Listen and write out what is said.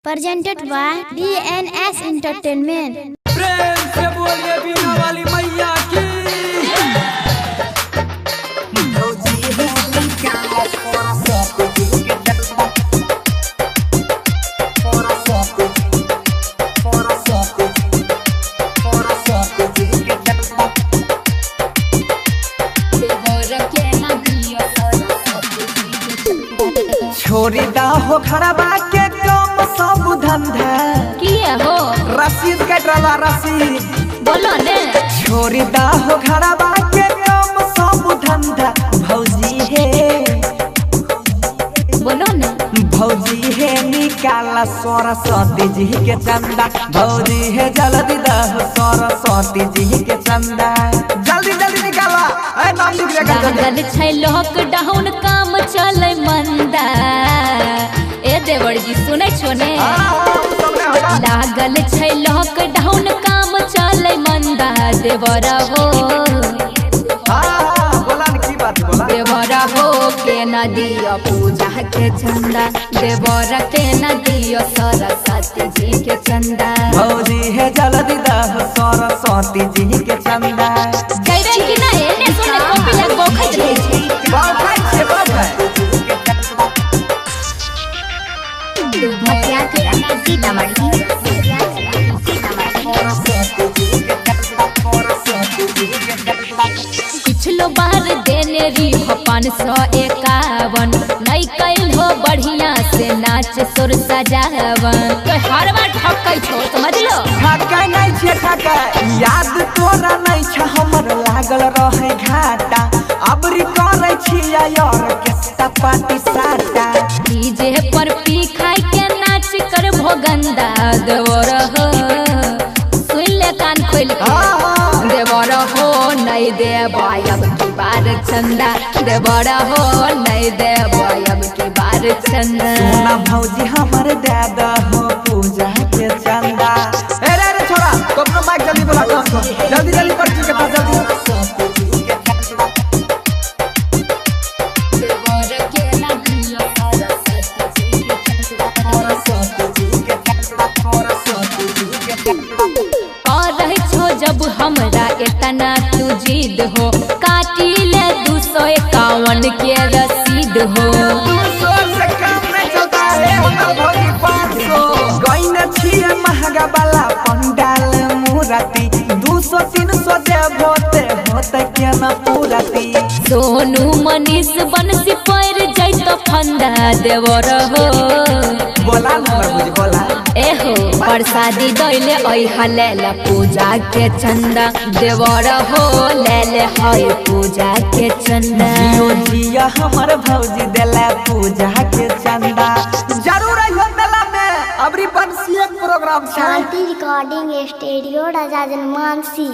presented by DNS Entertainment। प्रेम से बोलिए बीना वाली मैया की। छोरी दा हो खड़बा के कम सब धंधा किया हो रसीद कटला रसीद बोलो ने। छोरी दा हो खड़बा के कम सब धंधा भौजी है बोलो ने। भौजी है निकाला सरस्वती जी के चंदा भौजी है जल्दी दा सरस्वती जी के चंदा जल्दी जल्दी निकाला ए नाम लिख रे लागल छै लॉकडाउन काम चले मंदा। ए देवर जी सुनै छो ने। लागल छै लॉकडाउन काम चले मंदा देवरा हो बोला न की बात बोला देवरा हो के न दियो पूजा के चंदा देवरा के न दियो सरस्वती जी के चंदा भौजी है जल्दी दा सरस्वती जी के चंदा कह रहे कि ना एने सुने कॉपी लग बोखत रहे छी। बात है बात है मटिया के सीतामढ़ी पिछलो बार देने री 551 नहीं कैल हो बढ़िया से नाच सुर सजावन हर बार ठकै छो समझ लो। ठकै नहीं छे ठकै याद तोरा नहीं छ हमर लागल रहे घाटा अबरी करे छिया यार के सपाटी साटा डीजे पर पी खाई के नाच कर भोगंदा देवर हो सुन ले कान खोल के देवर हो नहीं दे बायब की बार चंदा देवर हो नहीं दे बायब की बार चंदा सोना भौजी हमर दादा हो पूजा के चंदा ए रे छोरा कब माइक जल्दी बोला जल्दी जल्दी पर के पास जल्दी जब हमरा इतना तू जिद हो काटी ले 251 के रसीद हो 200 से कम नहीं चलता है हमर भौजी 500 गइन छिए महंगा वाला पंडाल मूर्ति 200 300 दे होते के न पूरती सोनू मनीष बंसी पैर जैत फंदा देवर हो बोला न भौजी बोला एहो प्रसादी दैले ऐहा लेला पूजा के चंदा देवर हो लेले हई पूजा के चंदा जियो जिया हमर भौजी देला पूजा के चंदा जरूर आइयो मेला में अबरी बंसी एक प्रोग्राम छै शांति रिकॉर्डिंग स्टूडियो राजा जनमानसी।